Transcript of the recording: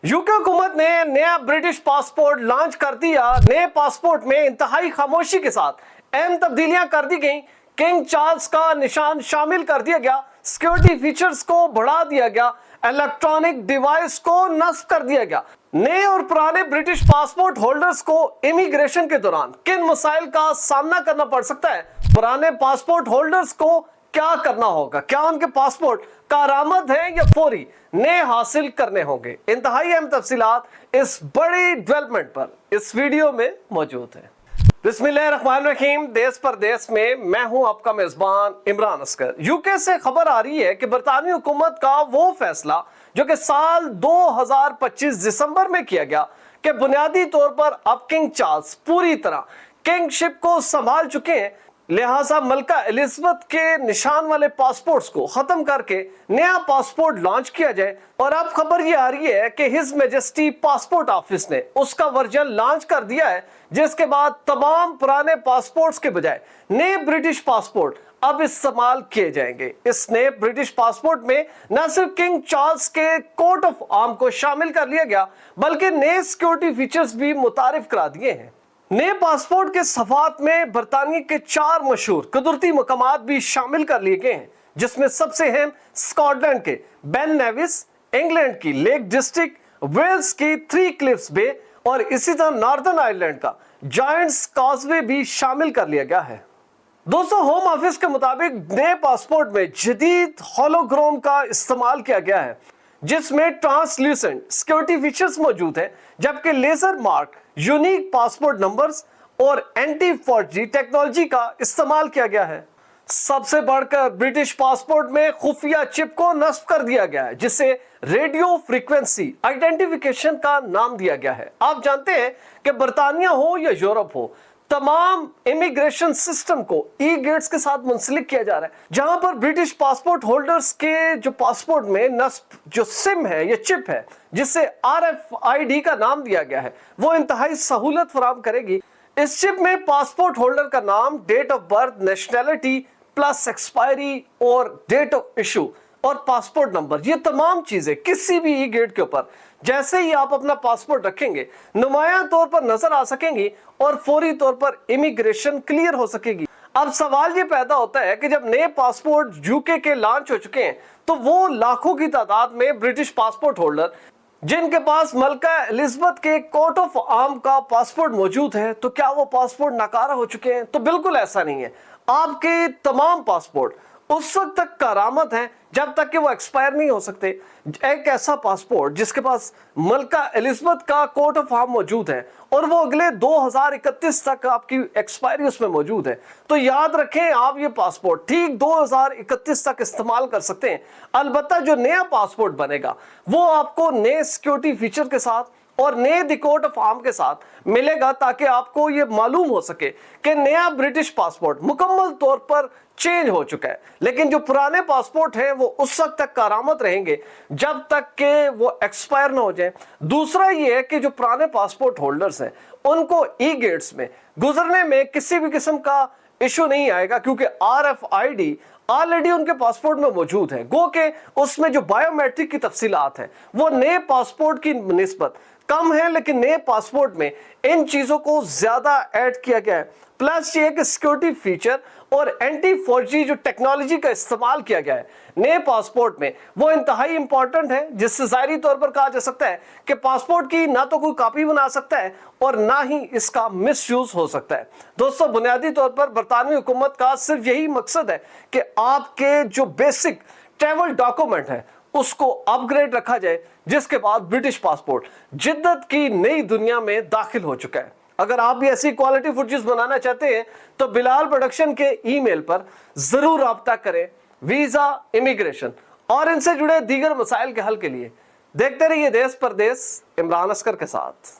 UK हुकूमत ने नया ब्रिटिश पासपोर्ट लॉन्च कर दिया। नए पासपोर्ट में इंतहाई खामोशी के साथ अहम तब्दीलियां कर दी गई। किंग चार्ल्स का निशान शामिल कर दिया गया, सिक्योरिटी फीचर्स को बढ़ा दिया गया, इलेक्ट्रॉनिक डिवाइस को नस्ब कर दिया गया। नए और पुराने ब्रिटिश पासपोर्ट होल्डर्स को इमिग्रेशन के दौरान किन मसाइल का सामना करना पड़ सकता है, पुराने पासपोर्ट होल्डर्स को क्या करना होगा, क्या उनके पासपोर्ट कारामद है या फौरी नए हासिल करने होंगे, इंतहाई अहम तफसीलात इस बड़ी डेवलपमेंट पर इस वीडियो में मौजूद है। बिस्मिल्लाहिर्रहमानिर्रहीम। देश परदेश में मैं हूं आपका मेजबान इमरान अस्कर। यूके से खबर आ रही है कि बरतानी हुकूमत का वो फैसला जो कि साल 2025 दिसंबर में किया गया कि बुनियादी तौर पर अब किंग चार्ल्स पूरी तरह किंगशिप को संभाल चुके हैं, लिहाजा मलका एलिजाबेथ के निशान वाले पासपोर्ट्स को खत्म करके नया पासपोर्ट लॉन्च किया जाए। और अब खबर ये आ रही है कि हिज मैजेस्टी पासपोर्ट ऑफिस ने उसका वर्जन लॉन्च कर दिया है, जिसके बाद तमाम पुराने पासपोर्ट्स के बजाय नए ब्रिटिश पासपोर्ट अब इस्तेमाल किए जाएंगे। इस नए ब्रिटिश पासपोर्ट में न सिर्फ किंग चार्ल्स के कोट ऑफ आर्म को शामिल कर लिया गया, बल्कि नए सिक्योरिटी फीचर्स भी मुतारिफ करा दिए हैं। नए पासपोर्ट के सफात में बरतानिया के 4 मशहूर कुदरती मकामात भी शामिल कर लिए गए हैं, जिसमें सबसे अहम स्कॉटलैंड के बेन नेविस, इंग्लैंड की लेक डिस्ट्रिक्ट, वेल्स की 3 क्लिफ्स बे और इसी तरह नॉर्दर्न आयरलैंड का जायंट्स कॉजवे भी शामिल कर लिया गया है। दोस्तों, होम ऑफिस के मुताबिक नए पासपोर्ट में जदीद होलोग्राम का इस्तेमाल किया गया है, जिसमें ट्रांसल्यूसेंट सिक्योरिटी फीचर्स मौजूद हैं, जबकि laser mark unique passport numbers और एंटी फॉर्जरी टेक्नोलॉजी का इस्तेमाल किया गया है। सबसे बढ़कर ब्रिटिश पासपोर्ट में खुफिया चिप को नस्ब कर दिया गया है, जिसे रेडियो फ्रीक्वेंसी आइडेंटिफिकेशन का नाम दिया गया है। आप जानते हैं कि बरतानिया हो या यूरोप हो, तमाम इमिग्रेशन सिस्टम को ई गेट्स के साथ मुंसलिक किया जा रहा है, जहां पर ब्रिटिश पासपोर्ट होल्डर्स के जो पासपोर्ट में नस्ब जो सिम है या चिप है, जिसे RFID का नाम दिया गया है, वो इंतहाई सहूलत फराहम करेगी। इस चिप में पासपोर्ट होल्डर का नाम, date of birth, nationality plus expiry और डेट ऑफ इशू और पासपोर्ट नंबर, ये तमाम चीजें किसी भी ई गेट के ऊपर जैसे ही आप अपना पासपोर्ट रखेंगे नुमायां तौर पर नजर आ सकेंगी और फौरी तौर पर इमिग्रेशन क्लियर हो सकेगी। अब सवाल ये पैदा होता है कि जब नए पासपोर्ट यूके के लॉन्च हो चुके हैं, तो वो लाखों की तादाद में ब्रिटिश पासपोर्ट होल्डर जिनके पास मलका एलिजाबेथ के कोट ऑफ आर्म का पासपोर्ट मौजूद है, तो क्या वो पासपोर्ट नाकारा हो चुके हैं? तो बिल्कुल ऐसा नहीं है। आपके तमाम पासपोर्ट उस वक्त तक कारामद हैं जब तक कि वो एक्सपायर नहीं हो सकते। एक ऐसा पासपोर्ट जिसके पास मलका एलिजाबेथ का कोट ऑफ आर्म मौजूद है और वो अगले 2031 तक आपकी एक्सपायरी उसमें मौजूद है, तो याद रखें आप ये पासपोर्ट ठीक 2031 तक इस्तेमाल कर सकते हैं। अलबत्ता जो नया पासपोर्ट बनेगा वो आपको नए सिक्योरिटी फीचर के साथ और नए द कोट ऑफ आर्म के साथ मिलेगा, ताकि आपको ये मालूम हो सके कि नया ब्रिटिश पासपोर्ट मुकम्मल तौर पर चेंज हो चुका है। लेकिन जो पुराने पासपोर्ट हैं वो उस वक्त तक कारामद रहेंगे जब तक कि वो एक्सपायर ना हो जाए। दूसरा ये है कि जो पुराने पासपोर्ट होल्डर्स हैं उनको ई गेट्स में गुजरने में किसी भी किस्म का इशू नहीं आएगा, क्योंकि RFID ऑलरेडी उनके पासपोर्ट में मौजूद है। गो के उसमें जो बायोमेट्रिक की तफसीलात हैं वो नए पासपोर्ट की निस्बत कम है, लेकिन नए पासपोर्ट में इन चीजों को ज्यादा ऐड किया गया है। प्लस ये कि सिक्योरिटी फीचर और एंटी फॉर्जरी जो टेक्नोलॉजी का इस्तेमाल किया गया है नए पासपोर्ट में, वो इंतहाई इंपॉर्टेंट है, जिससे जाहिरी तौर पर कहा जा सकता है कि पासपोर्ट की ना तो कोई कॉपी बना सकता है और ना ही इसका मिसयूज हो सकता है। दोस्तों, बुनियादी तौर पर बरतानवी हुकूमत का सिर्फ यही मकसद है कि आपके जो बेसिक ट्रैवल डॉक्यूमेंट है उसको अपग्रेड रखा जाए, जिसके बाद ब्रिटिश पासपोर्ट जिद्दत की नई दुनिया में दाखिल हो चुका है। अगर आप भी ऐसी क्वालिटी फुटेज बनाना चाहते हैं तो बिलाल प्रोडक्शन के ईमेल पर जरूर राब्ता करें। वीजा, इमिग्रेशन और इनसे जुड़े दीगर मसाइल के हल के लिए देखते रहिए देश परदेश इमरान अस्कर के साथ।